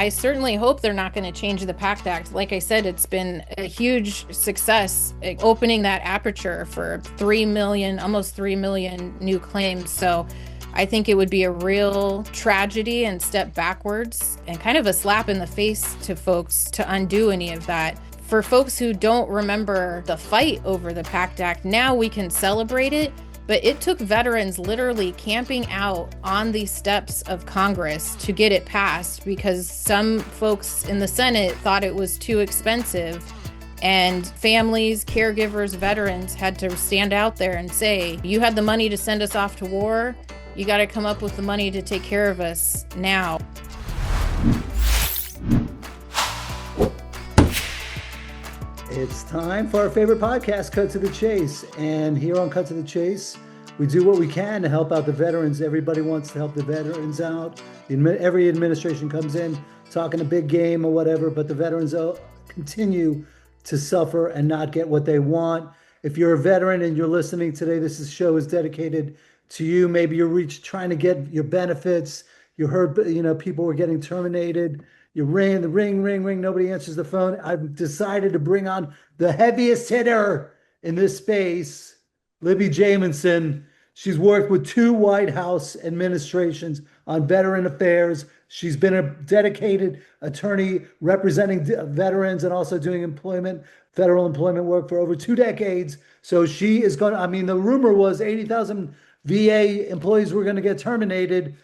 I certainly hope they're not going to change the PACT Act. Like I said, it's been a huge success opening that aperture for 3 million, almost 3 million new claims. So I think it would be a real tragedy and step backwards and kind of a slap in the face to folks to undo any of that. For folks who don't remember the fight over the PACT Act, now we can celebrate it. But it took veterans literally camping out on the steps of Congress to get it passed because some folks in the Senate thought it was too expensive. And families, caregivers, veterans had to stand out there and say, you had the money to send us off to war. You got to come up with the money to take care of us now. It's time for our favorite podcast, Cut to the Chase. And here on Cut to the Chase, we do what we can to help out the veterans. Everybody wants to help the veterans out. Every administration comes in talking a big game or whatever, but the veterans continue to suffer and not get what they want. If you're a veteran and you're listening today, show is dedicated to you. Maybe you're trying to get your benefits. You heard, people were getting terminated. You ring, the ring, nobody answers the phone. I've decided to bring on the heaviest hitter in this space, Libby Jamison. She's worked with 2 White House administrations on veteran affairs. She's been a dedicated attorney representing veterans and also doing federal employment work for over 2 decades. So she is going to, the rumor was 80,000 VA employees were going to get terminated.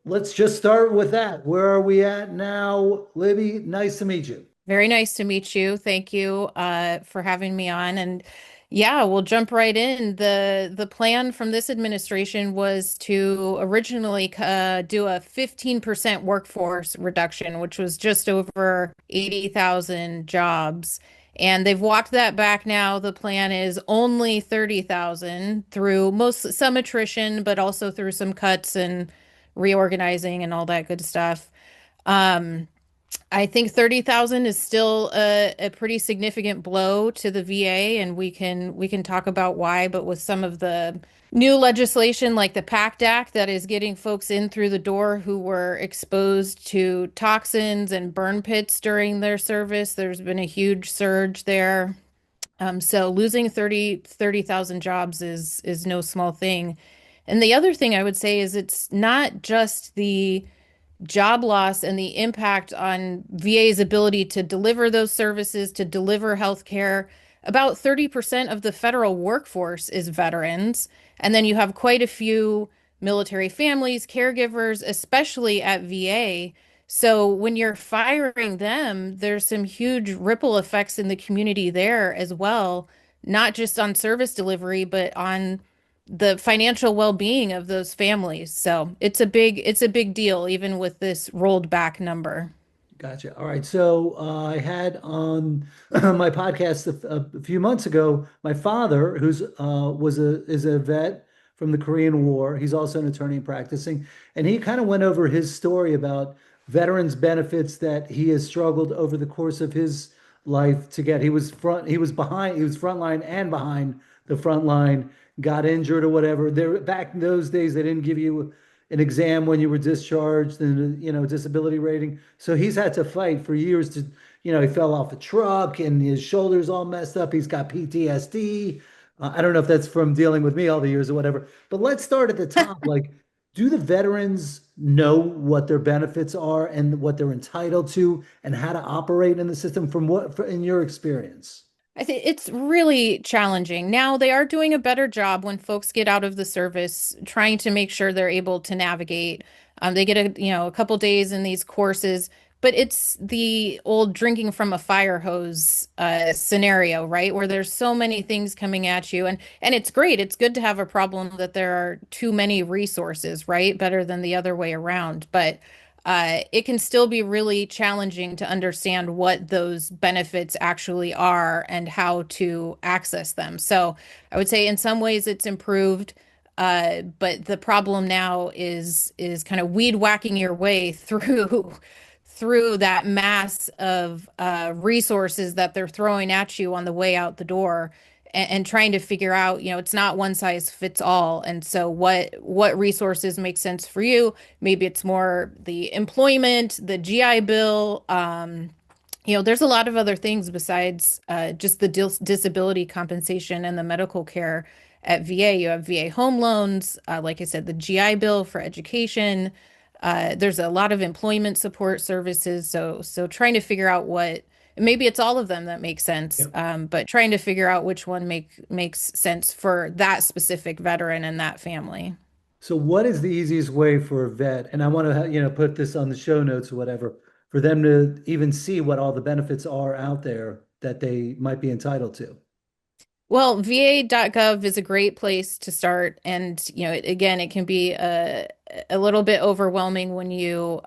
Let's just start with that. Where are we at now? Libby, nice to meet you. Very nice to meet you. Thank you for having me on. And yeah, we'll jump right in. The plan from this administration was to originally do a 15% workforce reduction, which was just over 80,000 jobs. And they've walked that back now. The plan is only 30,000 through some attrition, but also through some cuts and reorganizing and all that good stuff. I think 30,000 is still a pretty significant blow to the VA, and we can talk about why, but with some of the new legislation like the PACT Act that is getting folks in through the door who were exposed to toxins and burn pits during their service, there's been a huge surge there. So losing 30,000 jobs is no small thing. And the other thing I would say is it's not just the job loss and the impact on VA's ability to deliver those services, to deliver healthcare. About 30% of the federal workforce is veterans. And then you have quite a few military families, caregivers, especially at VA. So when you're firing them, there's some huge ripple effects in the community there as well, not just on service delivery, but on the financial well-being of those families. So it's a big deal, even with this rolled back number. Gotcha. All right. So I had on my podcast a few months ago, my father, is a vet from the Korean War. He's also an attorney practicing, and he kind of went over his story about veterans benefits that he has struggled over the course of his life to get. He was frontline and behind the front line, got injured or whatever. Back in those days, they didn't give you an exam when you were discharged and, disability rating. So he's had to fight for years to, he fell off a truck and his shoulder's all messed up. He's got PTSD. I don't know if that's from dealing with me all the years or whatever, but let's start at the top. Like, do the veterans know what their benefits are and what they're entitled to and how to operate in the system in your experience? I think it's really challenging. Now they are doing a better job when folks get out of the service, trying to make sure they're able to navigate. They get a couple days in these courses, but it's the old drinking from a fire hose scenario, right? Where there's so many things coming at you, and it's great. It's good to have a problem that there are too many resources, right? Better than the other way around, but it can still be really challenging to understand what those benefits actually are and how to access them. So I would say in some ways it's improved, but the problem now is kind of weed whacking your way through that mass of resources that they're throwing at you on the way out the door. and trying to figure out, it's not one size fits all. And so what resources make sense for you? Maybe it's more the employment, the GI Bill. There's a lot of other things besides just the disability compensation and the medical care at VA. You have VA home loans, like I said, the GI Bill for education. There's a lot of employment support services. So trying to figure out maybe it's all of them that make sense, Yeah. but trying to figure out which one makes sense for that specific veteran and that family. So what is the easiest way for a vet? And I want to, put this on the show notes or whatever, for them to even see what all the benefits are out there that they might be entitled to. Well, va.gov is a great place to start. And, again, it can be a little bit overwhelming when you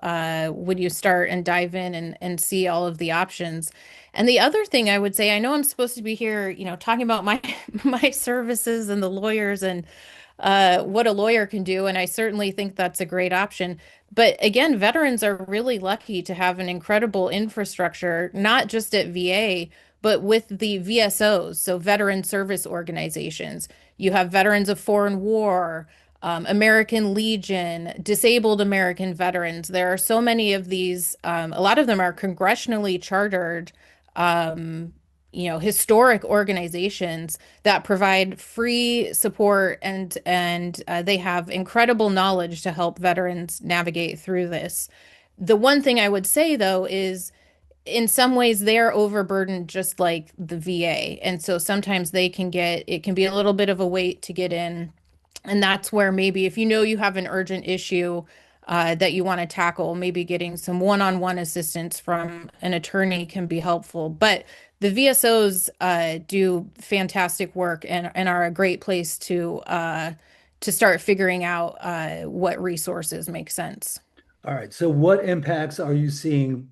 start and dive in and see all of the options. And the other thing I would say, I know I'm supposed to be here, talking about my my services and the lawyers and what a lawyer can do. And I certainly think that's a great option. But again, veterans are really lucky to have an incredible infrastructure, not just at VA, but with the VSOs, so veteran service organizations. You have Veterans of Foreign War, American Legion, Disabled American Veterans. There are so many of these. A lot of them are congressionally chartered, um, historic organizations that provide free support and they have incredible knowledge to help veterans navigate through this. The one thing I would say though is in some ways they're overburdened just like the VA. And so sometimes it can be a little bit of a wait to get in. And that's where maybe if you know you have an urgent issue that you want to tackle, maybe getting some one-on-one assistance from an attorney can be helpful. But the VSOs do fantastic work and are a great place to start figuring out what resources make sense. All right. So what impacts are you seeing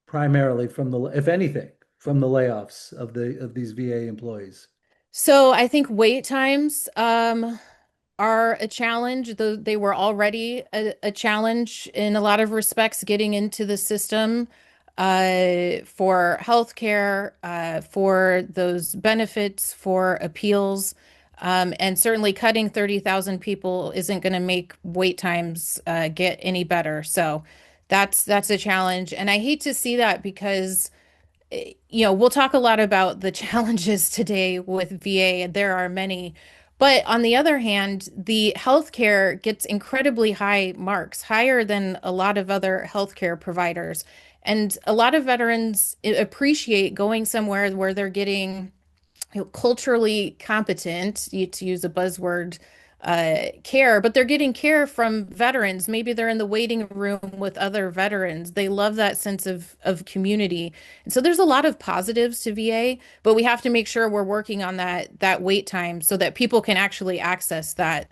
primarily from if anything, from the layoffs of these VA employees? So I think wait times are a challenge, though they were already a challenge in a lot of respects getting into the system for healthcare, for those benefits, for appeals. And certainly cutting 30,000 people isn't going to make wait times get any better. So that's a challenge. And I hate to see that because we'll talk a lot about the challenges today with VA, and there are many. But on the other hand, the healthcare gets incredibly high marks, higher than a lot of other healthcare providers. And a lot of veterans appreciate going somewhere where they're getting culturally competent, to use a buzzword, care, but they're getting care from veterans. Maybe they're in the waiting room with other veterans. They love that sense of community. And so there's a lot of positives to VA, but we have to make sure we're working on that wait time so that people can actually access that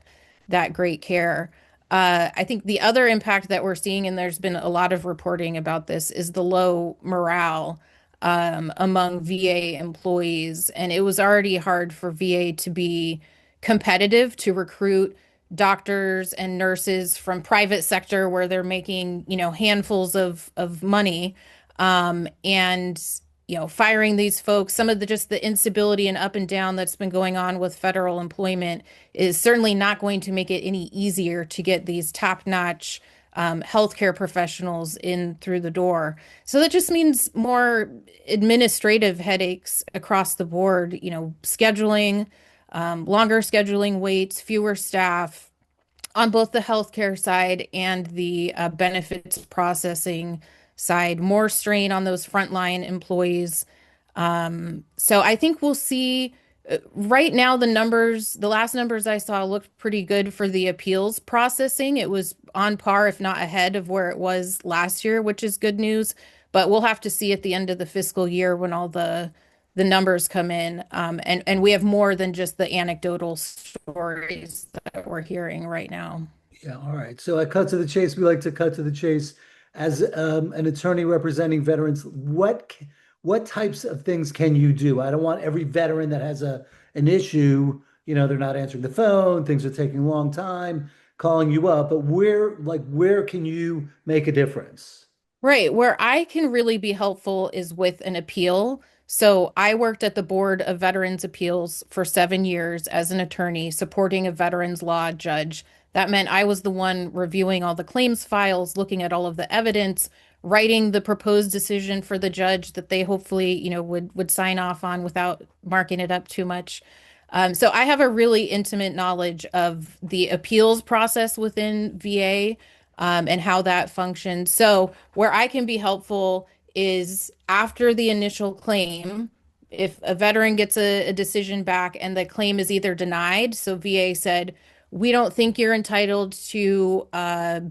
great care. I think the other impact that we're seeing, and there's been a lot of reporting about this, is the low morale among VA employees. And it was already hard for VA to be competitive to recruit doctors and nurses from private sector where they're making, handfuls of money. And firing these folks, some of the just the instability and up and down that's been going on with federal employment is certainly not going to make it any easier to get these top-notch healthcare professionals in through the door. So that just means more administrative headaches across the board, scheduling, longer scheduling waits, fewer staff on both the healthcare side and the benefits processing side, more strain on those frontline employees. So I think we'll see right now the last numbers I saw looked pretty good for the appeals processing. It was on par, if not ahead of where it was last year, which is good news. But we'll have to see at the end of the fiscal year when all the numbers come in. And we have more than just the anecdotal stories that we're hearing right now. Yeah, all right. So I cut to the chase. We like to cut to the chase. As an attorney representing veterans, what types of things can you do? I don't want every veteran that has an issue, they're not answering the phone, things are taking a long time, calling you up, but where can you make a difference? Right. Where I can really be helpful is with an appeal. So I worked at the Board of Veterans Appeals for 7 years as an attorney supporting a veterans law judge. That meant I was the one reviewing all the claims files, looking at all of the evidence, writing the proposed decision for the judge that they hopefully, would sign off on without marking it up too much. So I have a really intimate knowledge of the appeals process within VA, and how that functions. So where I can be helpful is after the initial claim, if a veteran gets a decision back and the claim is either denied, so VA said, we don't think you're entitled to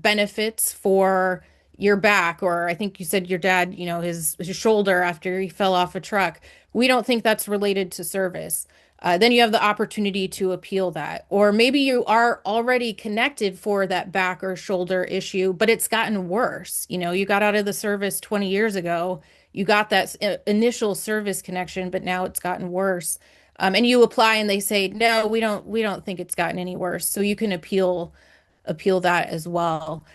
benefits for your back, or I think you said your dad, his shoulder after he fell off a truck. We don't think that's related to service. Then you have the opportunity to appeal that. Or maybe you are already connected for that back or shoulder issue, but it's gotten worse. You got out of the service 20 years ago. You got that initial service connection, but now it's gotten worse. And you apply and they say, no, we don't think it's gotten any worse. So you can appeal that as well.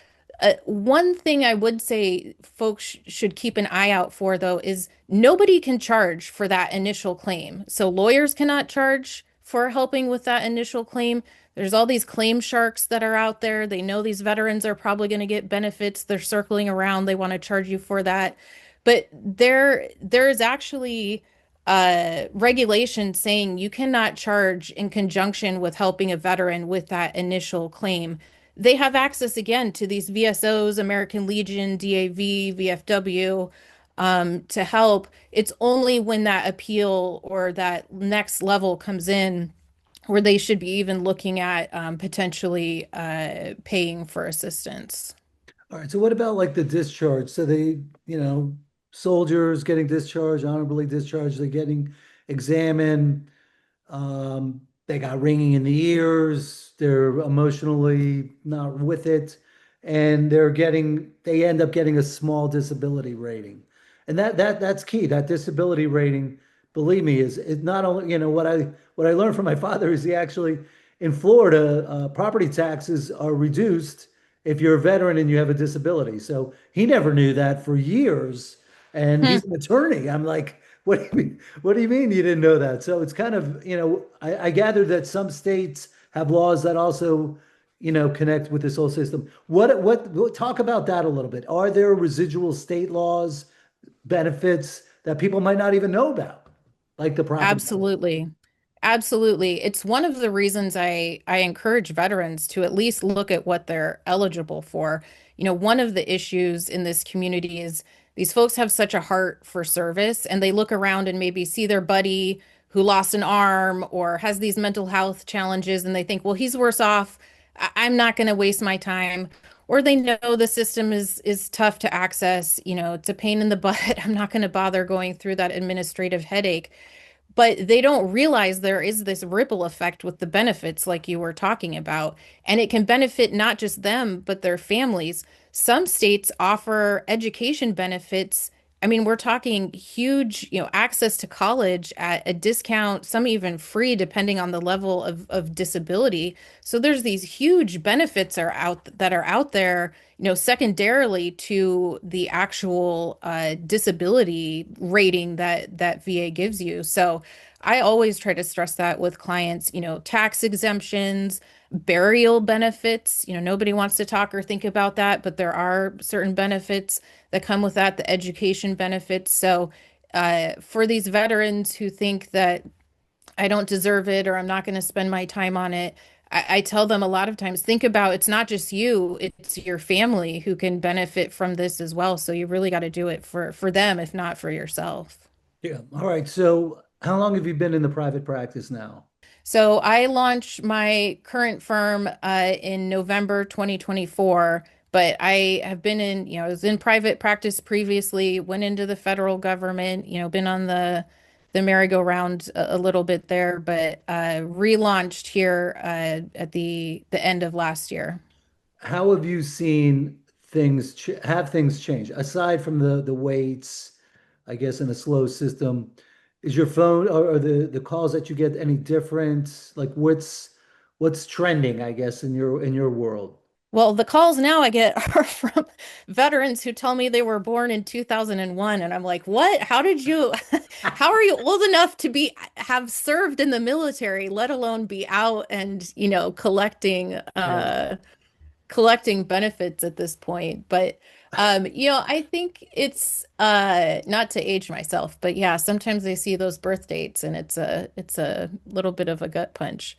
One thing I would say folks should keep an eye out for, though, is nobody can charge for that initial claim. So lawyers cannot charge for helping with that initial claim. There's all these claim sharks that are out there. They know these veterans are probably going to get benefits. They're circling around. They want to charge you for that. But there is actually regulation saying you cannot charge in conjunction with helping a veteran with that initial claim. They have access again to these VSOs, American Legion, DAV, VFW, to help. It's only when that appeal or that next level comes in where they should be even looking at potentially paying for assistance. All right. So what about like the discharge? So soldiers getting discharged, honorably discharged, they're getting examined. They got ringing in the ears. They're emotionally not with it, and they end up getting a small disability rating, and that's key. That disability rating, believe me, is not only what I learned from my father is he actually in Florida, property taxes are reduced if you're a veteran and you have a disability. So he never knew that for years, and Hmm. he's an attorney. I'm like, what do you mean? What do you mean you didn't know that? So it's kind of, I gather that some states have laws that also, connect with this whole system. Talk about that a little bit. Are there residual state laws, benefits that people might not even know about, like the property tax? Absolutely. Absolutely. It's one of the reasons I encourage veterans to at least look at what they're eligible for. One of the issues in this community is these folks have such a heart for service and they look around and maybe see their buddy who lost an arm or has these mental health challenges and they think, well, he's worse off. I'm not going to waste my time. Or they know the system is tough to access, it's a pain in the butt. I'm not going to bother going through that administrative headache, but they don't realize there is this ripple effect with the benefits like you were talking about, and it can benefit not just them but their families. Some states offer education benefits. I mean, we're talking huge, access to college at a discount, some even free depending on the level of disability. So there's these huge benefits that are out there, secondarily to the actual disability rating that VA gives you. So I always try to stress that with clients, tax exemptions, burial benefits. Nobody wants to talk or think about that, but there are certain benefits that come with that, the education benefits. So for these veterans who think that I don't deserve it or I'm not going to spend my time on it, I tell them a lot of times, think about it's not just you, it's your family who can benefit from this as well. So you really got to do it for them, if not for yourself. Yeah. All right. So how long have you been in the private practice now? So I launched my current firm in November 2024, but I have been in, I was in private practice previously, went into the federal government, been on the merry-go-round a little bit there, but relaunched here at the end of last year. How have you seen have things change aside from the weights, I guess, in a slow system? Is your phone or the calls that you get any different? Like what's trending, I guess, in your world? Well, the calls now I get are from veterans who tell me they were born in 2001, and I'm like, "What? How did you how are you old enough to be have served in the military, let alone be out and, collecting Right. collecting benefits at this point?" But I think it's not to age myself, but yeah, sometimes I see those birth dates and it's a little bit of a gut punch.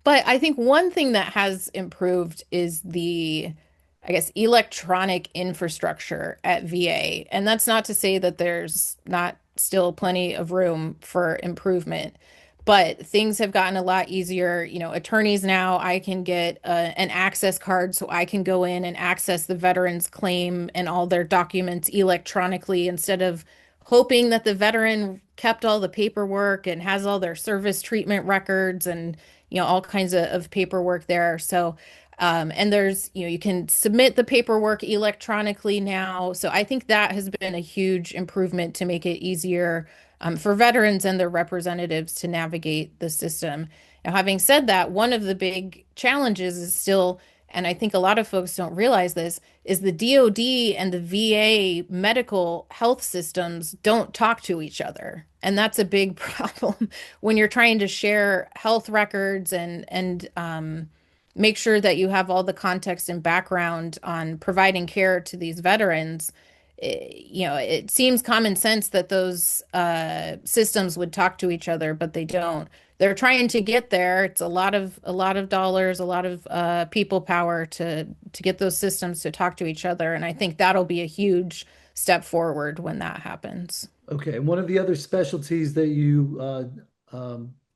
But I think one thing that has improved is I guess, electronic infrastructure at VA. And that's not to say that there's not still plenty of room for improvement, but things have gotten a lot easier. Attorneys now, I can get an access card so I can go in and access the veteran's claim and all their documents electronically instead of hoping that the veteran kept all the paperwork and has all their service treatment records and all kinds of paperwork there. So, and you can submit the paperwork electronically now. So I think that has been a huge improvement to make it easier for veterans and their representatives to navigate the system. Now, having said that, one of the big challenges is still, and I think a lot of folks don't realize this, is the DoD and the VA medical health systems don't talk to each other. And that's a big problem when you're trying to share health records and make sure that you have all the context and background on providing care to these veterans. It seems common sense that those systems would talk to each other, but they don't. They're trying to get there. It's a lot of dollars, a lot of people power to get those systems to talk to each other, and I think that'll be a huge step forward when that happens. Okay. And one of the other specialties that you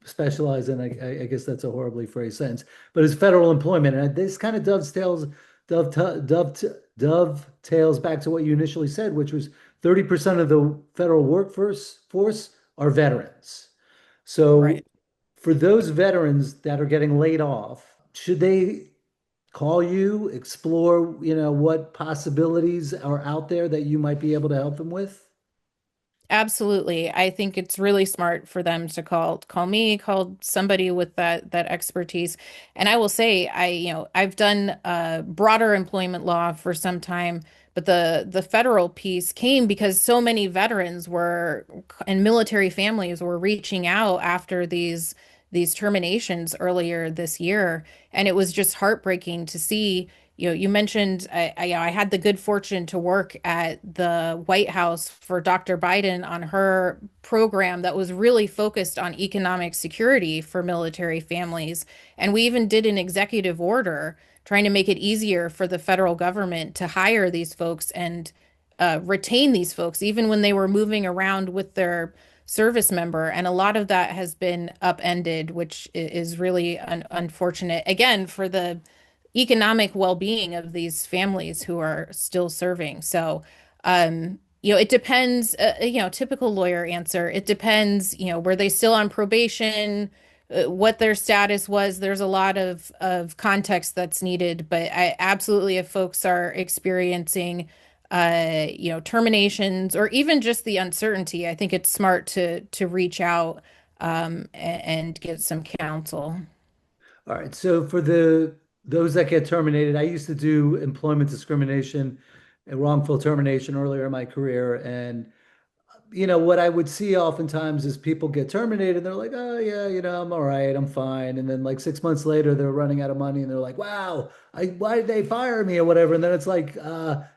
specialize in, I guess that's a horribly phrased sentence, but is federal employment. And this kind of dovetails back to what you initially said, which was 30% of the federal workforce are veterans. So Right. for those veterans that are getting laid off, should they call you, explore, what possibilities are out there that you might be able to help them with? Absolutely. I think it's really smart for them to call me, call somebody with that expertise. And I will say, I've done broader employment law for some time, but the federal piece came because so many veterans were and military families were reaching out after these terminations earlier this year, and it was just heartbreaking to see. You mentioned I had the good fortune to work at the White House for Dr. Biden on her program that was really focused on economic security for military families. And we even did an executive order trying to make it easier for the federal government to hire these folks and retain these folks, even when they were moving around with their service member. And a lot of that has been upended, which is really unfortunate, again, for the economic well-being of these families who are still serving. So, it depends, typical lawyer answer. It depends, were they still on probation, what their status was. There's a lot of context that's needed, but I absolutely, if folks are experiencing, terminations or even just the uncertainty, I think it's smart to reach out, and get some counsel. All right. So for those that get terminated, I used to do employment discrimination and wrongful termination earlier in my career. And what I would see oftentimes is people get terminated and they're like, oh yeah, I'm all right, I'm fine. And then like 6 months later, they're running out of money and they're like, wow, why did they fire me or whatever? And then it's like,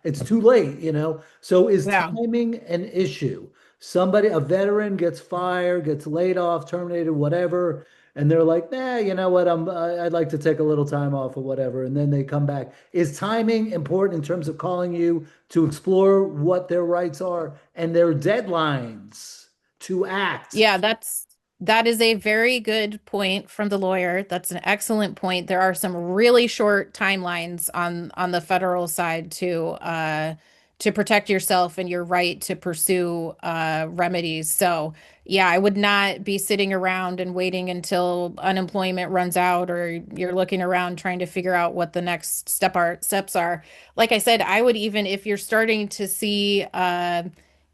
it's too late. So is Yeah. timing an issue? A veteran gets fired, gets laid off, terminated, whatever. And they're like, nah, you know what? I'd like to take a little time off or whatever. And then they come back. Is timing important in terms of calling you to explore what their rights are and their deadlines to act? Yeah, that is a very good point from the lawyer. That's an excellent point. There are some really short timelines on the federal side to protect yourself and your right to pursue remedies. So, yeah, I would not be sitting around and waiting until unemployment runs out or you're looking around trying to figure out what the next steps are. Like I said, I would even if you're starting to see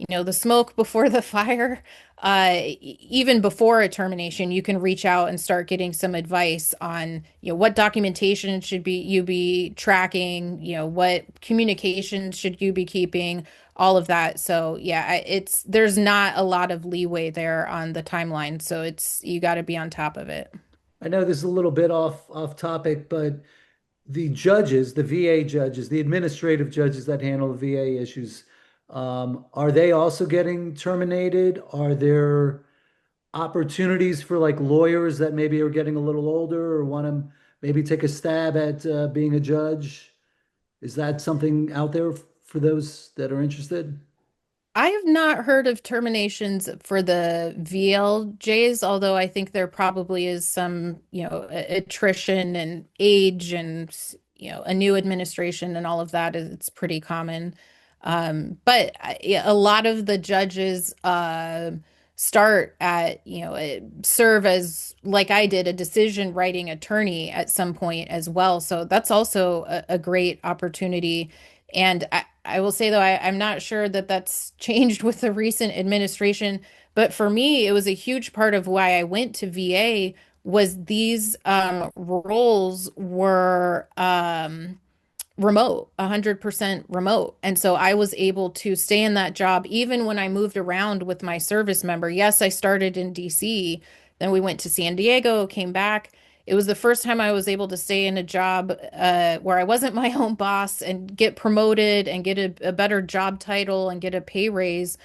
the smoke before the fire. Even before a termination, you can reach out and start getting some advice on, what documentation should be you be tracking, what communications should you be keeping, all of that. So yeah, there's not a lot of leeway there on the timeline. So you got to be on top of it. I know this is a little bit off topic, but the judges, the VA judges, the administrative judges that handle the VA issues, are they also getting terminated? Are there opportunities for like lawyers that maybe are getting a little older or want to maybe take a stab at being a judge? Is that something out there for those that are interested? I have not heard of terminations for the VLJs, although I think there probably is some, attrition and age and, a new administration and all of that. It's pretty common. But yeah, a lot of the judges start at, serve as, like I did, a decision writing attorney at some point as well. So that's also a great opportunity. And I will say, though, I'm not sure that that's changed with the recent administration. But for me, it was a huge part of why I went to VA was these roles were remote, 100% remote. And so I was able to stay in that job even when I moved around with my service member. Yes, I started in DC, then we went to San Diego, came back. It was the first time I was able to stay in a job where I wasn't my own boss and get promoted and get a better job title and get a pay raise.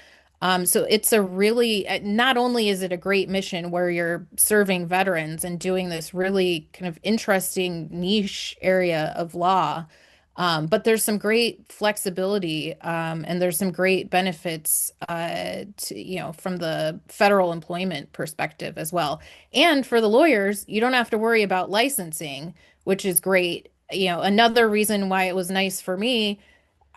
So it's a really, not only is it a great mission where you're serving veterans and doing this really kind of interesting niche area of law, but there's some great flexibility, and there's some great benefits, from the federal employment perspective as well. And for the lawyers, you don't have to worry about licensing, which is great. Another reason why it was nice for me,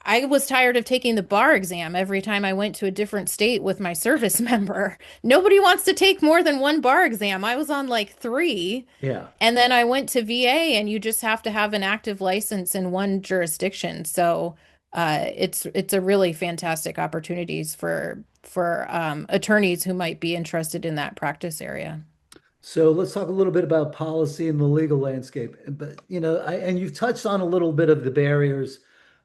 I was tired of taking the bar exam every time I went to a different state with my service member. Nobody wants to take more than one bar exam. I was on like three. Yeah. And then I went to VA, and you just have to have an active license in one jurisdiction. So it's a really fantastic opportunities for attorneys who might be interested in that practice area. So let's talk a little bit about policy and the legal landscape. But and you've touched on a little bit of the barriers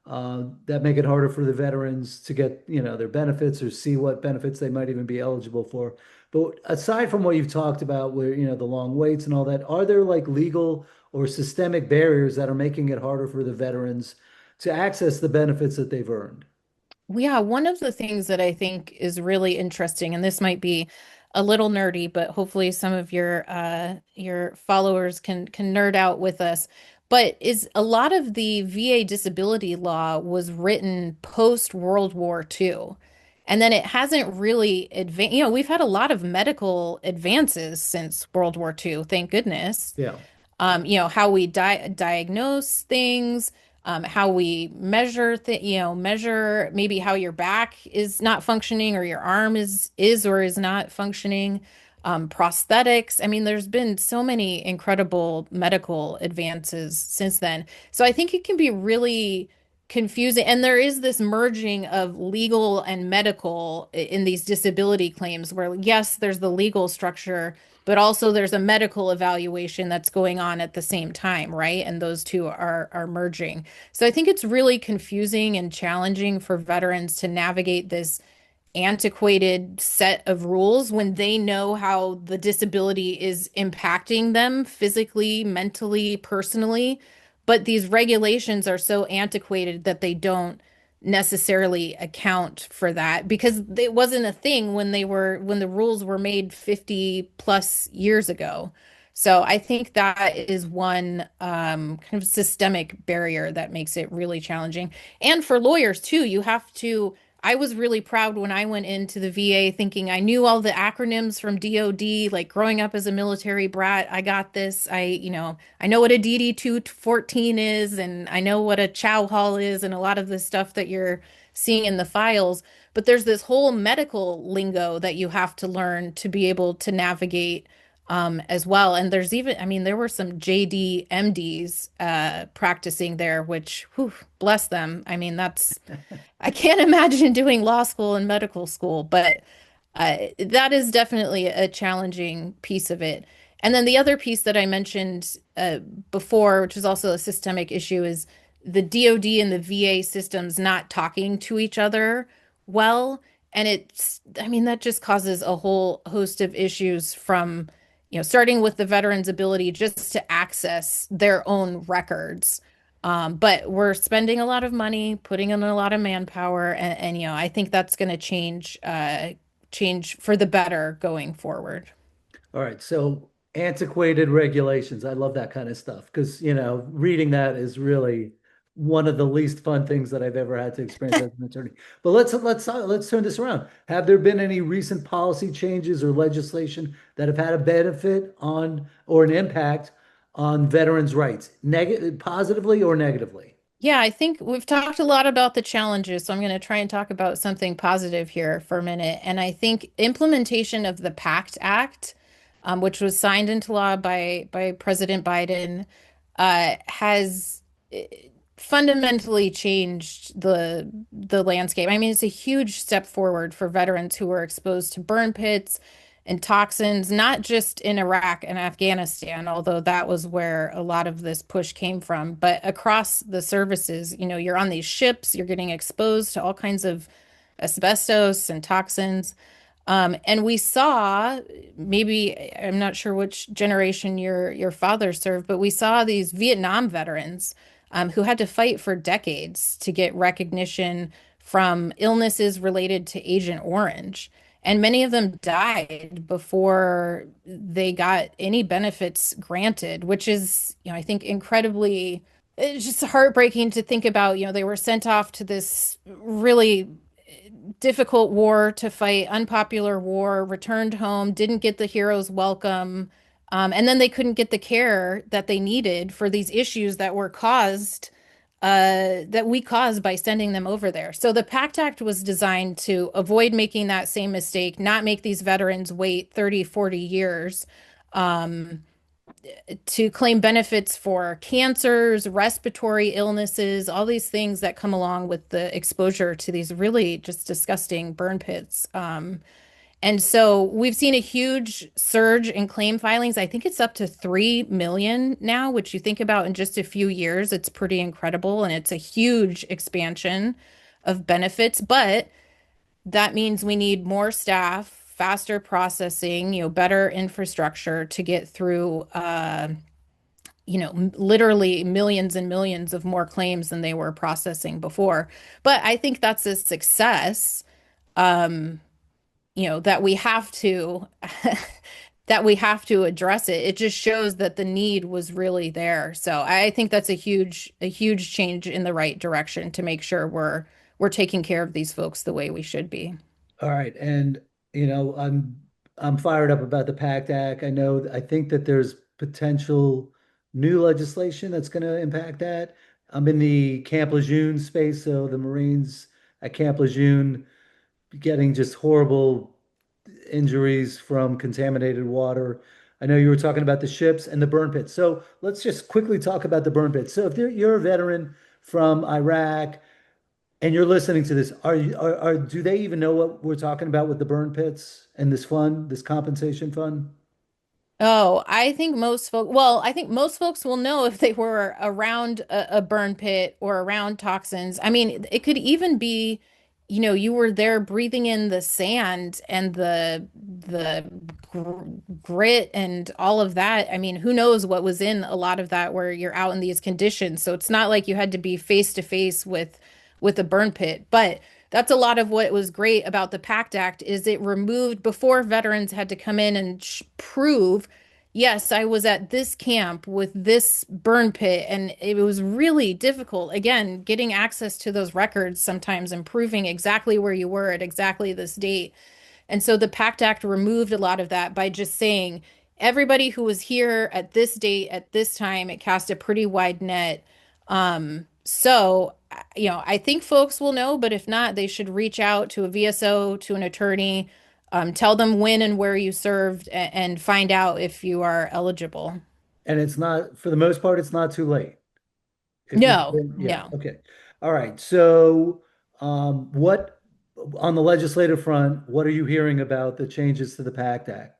that make it harder for the veterans to get, their benefits or see what benefits they might even be eligible for. But aside from what you've talked about, where the long waits and all that, are there like legal or systemic barriers that are making it harder for the veterans to access the benefits that they've earned? Well, yeah, one of the things that I think is really interesting, and this might be a little nerdy, but hopefully some of your followers can nerd out with us, but is a lot of the VA disability law was written post World War II. And then it hasn't really advanced. We've had a lot of medical advances since World War II, thank goodness. Yeah. How we diagnose things, how we measure maybe how your back is not functioning or your arm is or is not functioning. Prosthetics. I mean, there's been so many incredible medical advances since then. So I think it can be really confusing. And there is this merging of legal and medical in these disability claims where, yes, there's the legal structure, but also there's a medical evaluation that's going on at the same time, right? And those two are merging. So I think it's really confusing and challenging for veterans to navigate this antiquated set of rules when they know how the disability is impacting them physically, mentally, personally. But these regulations are so antiquated that they don't necessarily account for that because it wasn't a thing when the rules were made 50 plus years ago. So I think that is one kind of systemic barrier that makes it really challenging. And for lawyers too, I was really proud when I went into the VA thinking I knew all the acronyms from DOD, like growing up as a military brat. I got this. I know what a DD 214 is, and I know what a chow hall is, and a lot of the stuff that you're seeing in the files. But there's this whole medical lingo that you have to learn to be able to navigate as well. And there's even, I mean, there were some JD MDs practicing there, which, whew, bless them. I mean, I can't imagine doing law school and medical school, but that is definitely a challenging piece of it. And then the other piece that I mentioned before, which is also a systemic issue, is the DoD and the VA systems not talking to each other well. And I mean, that just causes a whole host of issues from, starting with the veterans' ability just to access their own records. But we're spending a lot of money, putting in a lot of manpower, and I think that's going to change for the better going forward. All right, so antiquated regulations. I love that kind of stuff because, reading that is really one of the least fun things that I've ever had to experience as an attorney. But let's turn this around. Have there been any recent policy changes or legislation that have had a benefit on or an impact on veterans' rights, negative, positively or negatively? Yeah, I think we've talked a lot about the challenges, so I'm going to try and talk about something positive here for a minute. And I think implementation of the PACT Act, which was signed into law by President Biden, has fundamentally changed the landscape. I mean, it's a huge step forward for veterans who were exposed to burn pits and toxins, not just in Iraq and Afghanistan, although that was where a lot of this push came from, but across the services. You're on these ships, you're getting exposed to all kinds of asbestos and toxins. And we saw, maybe I'm not sure which generation your father served, but we saw these Vietnam veterans who had to fight for decades to get recognition from illnesses related to Agent Orange. And many of them died before they got any benefits granted, which is, I think incredibly, it's just heartbreaking to think about. They were sent off to this really difficult war to fight, unpopular war, returned home, didn't get the hero's welcome, and then they couldn't get the care that they needed for these issues that were caused, that we caused by sending them over there. So the PACT Act was designed to avoid making that same mistake, not make these veterans wait 30, 40 years. Um, to claim benefits for cancers, respiratory illnesses, all these things that come along with the exposure to these really just disgusting burn pits. And so we've seen a huge surge in claim filings. I think it's up to 3 million now, which you think about in just a few years, it's pretty incredible. And it's a huge expansion of benefits. But that means we need more staff, faster processing, better infrastructure to get through literally millions and millions of more claims than they were processing before. But I think that's a success, um, that we have to that we have to address it. It just shows that the need was really there. So I think that's a huge change in the right direction to make sure we're taking care of these folks the way we should be. All right, and I'm fired up about the PACT Act. I think that there's potential new legislation that's going to impact that. I'm in the Camp Lejeune space, so the Marines at Camp Lejeune getting just horrible injuries from contaminated water. I know you were talking about the ships and the burn pits. So let's just quickly talk about the burn pits. So if you're a veteran from Iraq and you're listening to this, do they even know what we're talking about with the burn pits and this fund, this compensation fund? Oh, I think most folks will know if they were around a burn pit or around toxins. I mean, it could even be, you were there breathing in the sand and the grit and all of that. I mean, who knows what was in a lot of that where you're out in these conditions. So it's not like you had to be face to face with a burn pit, but that's a lot of what was great about the PACT Act is it removed before veterans had to come in and prove, yes, I was at this camp with this burn pit, and it was really difficult. Again, getting access to those records sometimes and proving exactly where you were at exactly this date. And so the PACT Act removed a lot of that by just saying everybody who was here at this date, at this time, it cast a pretty wide net. So, I think folks will know, but if not, they should reach out to a VSO, to an attorney, Tell them when and where you served and find out if you are eligible. And it's not, for the most part, it's not too late. If you've No, been, yeah, no. okay. All right. So, what on the legislative front, what are you hearing about the changes to the PACT Act?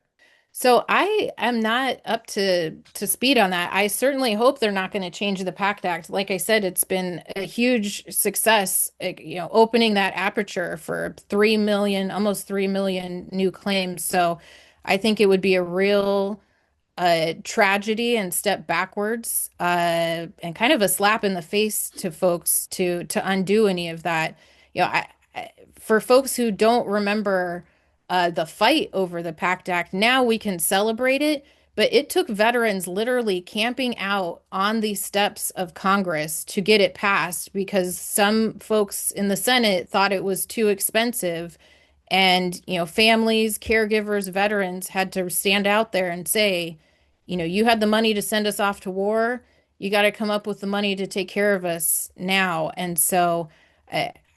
So I am not up to speed on that. I certainly hope they're not going to change the PACT Act. Like I said, it's been a huge success, opening that aperture for 3 million, almost 3 million new claims. So I think it would be a real tragedy and step backwards, and kind of a slap in the face to folks to undo any of that. For folks who don't remember the fight over the PACT Act, now we can celebrate it. But it took veterans literally camping out on the steps of Congress to get it passed because some folks in the Senate thought it was too expensive. And, families, caregivers, veterans had to stand out there and say, you had the money to send us off to war. You got to come up with the money to take care of us now. And so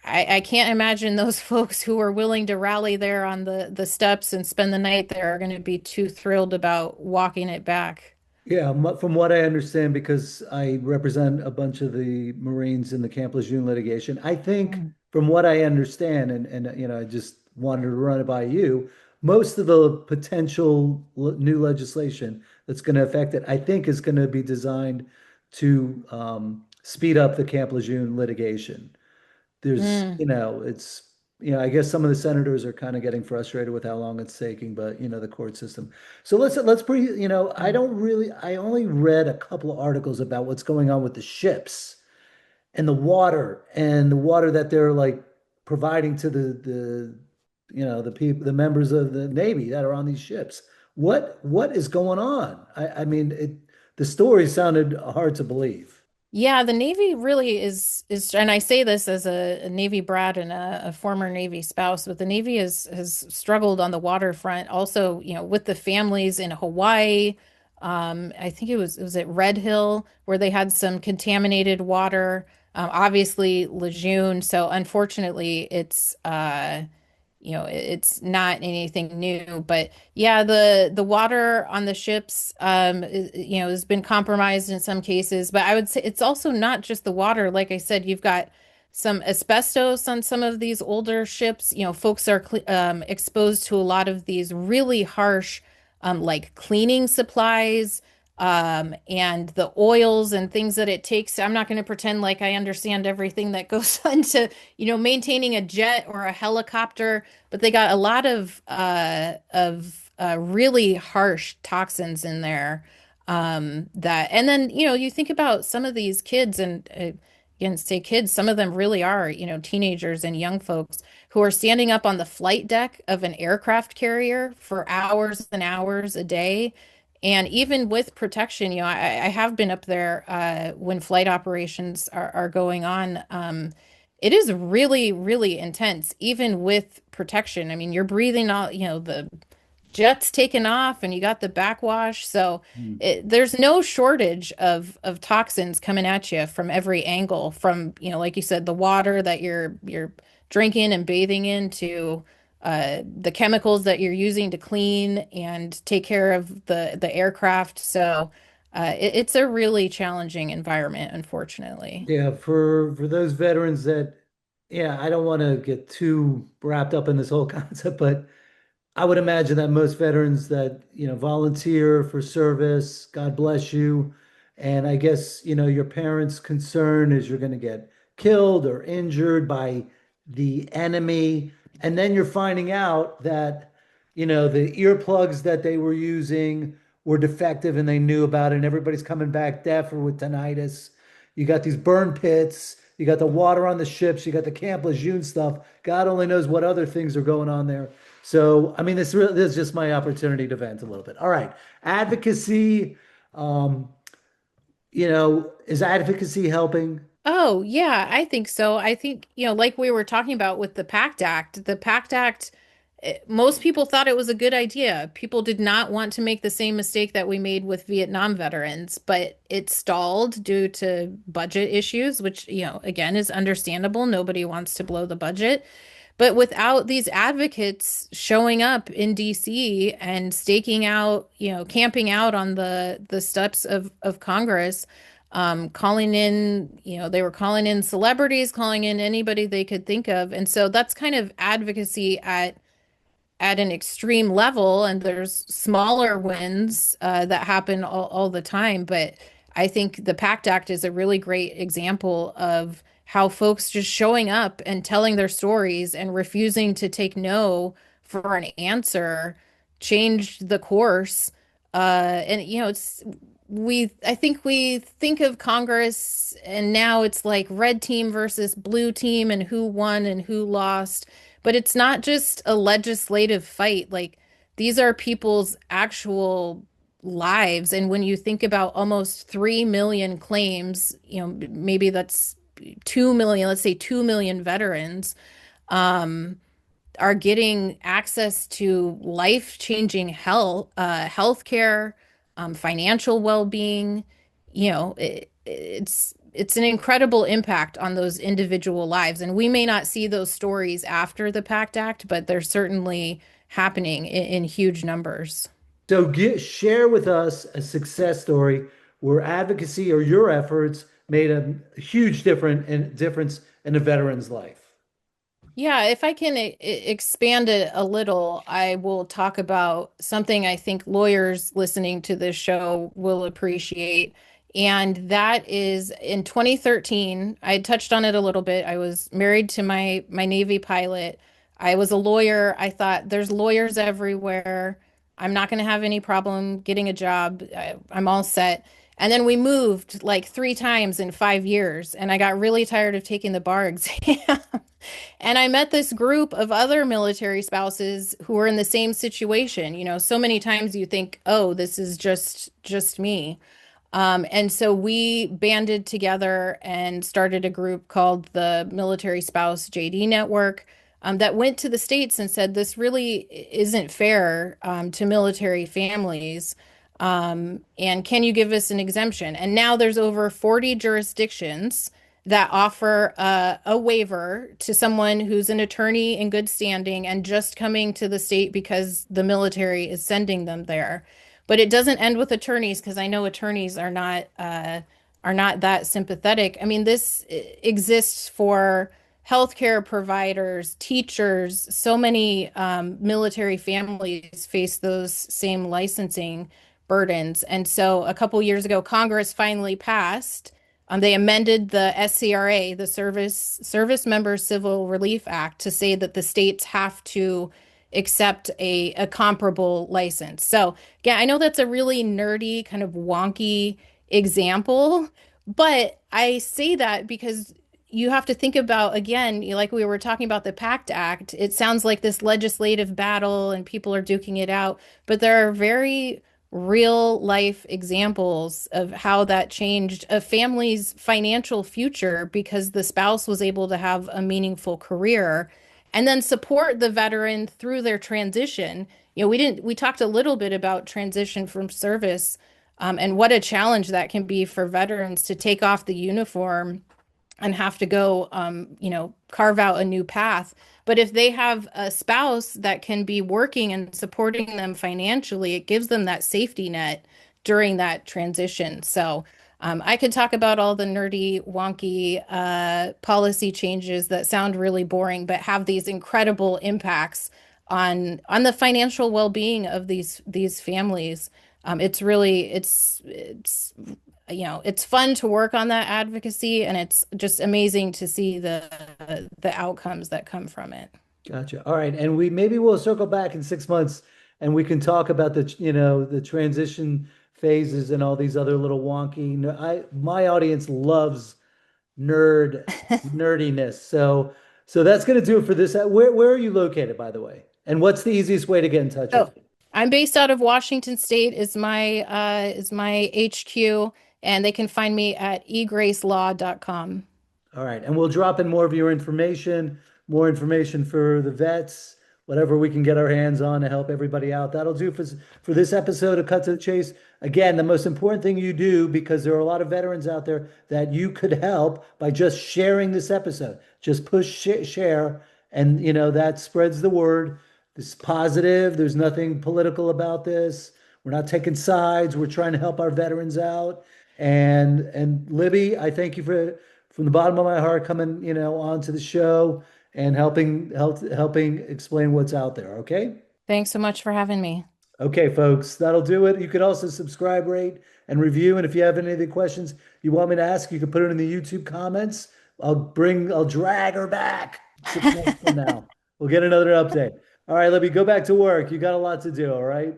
I can't imagine those folks who were willing to rally there on the steps and spend the night there are going to be too thrilled about walking it back. Yeah, from what I understand, because I represent a bunch of the Marines in the Camp Lejeune litigation, I think Mm. from what I understand, and I just wanted to run it by you, most of the potential new legislation that's going to affect it, I think, is going to be designed to speed up the Camp Lejeune litigation. There's, Mm. it's, I guess some of the senators are kind of getting frustrated with how long it's taking, but the court system. So let's pre, I only read a couple of articles about what's going on with the ships and the water that they're like providing to the people, the members of the Navy that are on these ships. What is going on? I mean, the story sounded hard to believe. Yeah, the Navy really is, and I say this as a Navy brat and a former Navy spouse, but the Navy has struggled on the waterfront. Also, with the families in Hawaii. I think it was at Red Hill where they had some contaminated water. Obviously Lejeune. So unfortunately, it's not anything new, but yeah, the water on the ships, has been compromised in some cases. But I would say it's also not just the water. Like I said, you've got some asbestos on some of these older ships. Folks are exposed to a lot of these really harsh, like cleaning supplies, and the oils and things that it takes. I'm not going to pretend like I understand everything that goes into, maintaining a jet or a helicopter, but they got a lot of really harsh toxins in there. And then, you think about some of these kids and, again, say kids, some of them really are, teenagers and young folks who are standing up on the flight deck of an aircraft carrier for hours and hours a day. And even with protection, I have been up there when flight operations are going on. It is really, really intense, even with protection. I mean, you're breathing all, the jet's taken off and you got the backwash. So there's no shortage of toxins coming at you from every angle, from, like you said, the water that you're drinking and bathing in to the chemicals that you're using to clean and take care of the aircraft. So it's a really challenging environment, unfortunately. Yeah, for those veterans that, yeah, I don't want to get too wrapped up in this whole concept, but I would imagine that most veterans that, volunteer for service, God bless you. And I guess, your parents' concern is you're going to get killed or injured by the enemy. And then you're finding out that, the earplugs that they were using were defective and they knew about it, and everybody's coming back deaf or with tinnitus. You got these burn pits, you got the water on the ships, you got the Camp Lejeune stuff. God only knows what other things are going on there. So, I mean, this is just my opportunity to vent a little bit. All right. Advocacy, um, is advocacy helping? Oh, yeah, I think so. I think, like we were talking about with the PACT Act, most people thought it was a good idea. People did not want to make the same mistake that we made with Vietnam veterans, but it stalled due to budget issues, which, again, is understandable. Nobody wants to blow the budget. But without these advocates showing up in DC and staking out, camping out on the steps of Congress, calling in, they were calling in celebrities, calling in anybody they could think of. And so that's kind of advocacy at an extreme level, and there's smaller wins that happen all the time. But I think the PACT Act is a really great example of how folks just showing up and telling their stories and refusing to take no for an answer changed the course. And it's I think we think of Congress and now it's like red team versus blue team and who won and who lost. But it's not just a legislative fight. Like these are people's actual lives. And when you think about almost 3 million claims, maybe that's 2 million, let's say 2 million veterans, um, are getting access to life-changing healthcare, financial well-being. It's an incredible impact on those individual lives, and we may not see those stories after the PACT Act, but they're certainly happening in huge numbers. So share with us a success story where advocacy or your efforts made a huge difference in a veteran's life. Yeah, if I can expand it a little, I will talk about something I think lawyers listening to this show will appreciate. And that is in 2013, I touched on it a little bit. I was married to my Navy pilot. I was a lawyer. I thought there's lawyers everywhere. I'm not going to have any problem getting a job. I'm all set. And then we moved like 3 times in 5 years, and I got really tired of taking the bar exam. And I met this group of other military spouses who were in the same situation. So many times you think, "Oh, this is just me." And so we banded together and started a group called the Military Spouse JD Network, that went to the states and said, this really isn't fair, to military families. And can you give us an exemption? And now there's over 40 jurisdictions that offer a waiver to someone who's an attorney in good standing and just coming to the state because the military is sending them there. But it doesn't end with attorneys, because I know attorneys are not that sympathetic. I mean, this exists for healthcare providers, teachers. So many military families face those same licensing burdens. And so a couple years ago, Congress finally passed. They amended the SCRA, the Service Member Civil Relief Act, to say that the states have to accept a comparable license. So, yeah, I know that's a really nerdy, kind of wonky example, but I say that because you have to think about, again, like we were talking about the PACT Act, it sounds like this legislative battle and people are duking it out, but there are very real life examples of how that changed a family's financial future because the spouse was able to have a meaningful career and then support the veteran through their transition. We talked a little bit about transition from service, and what a challenge that can be for veterans to take off the uniform and have to go, carve out a new path. But if they have a spouse that can be working and supporting them financially, it gives them that safety net during that transition. So I could talk about all the nerdy, wonky policy changes that sound really boring, but have these incredible impacts on the financial well-being of these families. It's really it's fun to work on that advocacy, and it's just amazing to see the outcomes that come from it. Gotcha. All right. And maybe we'll circle back in 6 months and we can talk about the transition phases and all these other little wonky. My audience loves nerdiness. So that's going to do it for this. Where are you located, by the way? And what's the easiest way to get in touch with So you? I'm based out of Washington State is my HQ, and they can find me at egracelaw.com. All right. And we'll drop in more of your information, more information for the vets, whatever we can get our hands on to help everybody out. That'll do for this episode of Cut to the Chase. Again, the most important thing you do, because there are a lot of veterans out there that you could help by just sharing this episode. Just push share And, that spreads the word. This is positive. There's nothing political about this. We're not taking sides. We're trying to help our veterans out. And Libby, I thank you for from the bottom of my heart coming, onto the show and helping explain what's out there. Okay. Thanks so much for having me. Okay, folks, that'll do it. You can also subscribe, rate, and review. And if you have any other questions you want me to ask, you can put it in the YouTube comments. I'll drag her back 6 months from now. We'll get another update. All right, Libby, go back to work. You got a lot to do, all right?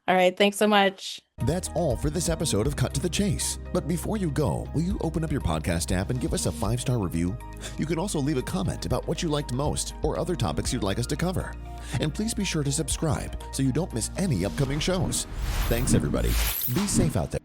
All right. Thanks so much. That's all for this episode of Cut to the Chase. But before you go, will you open up your podcast app and give us a 5-star review? You can also leave a comment about what you liked most or other topics you'd like us to cover. And please be sure to subscribe so you don't miss any upcoming shows. Thanks, everybody. Be safe out there.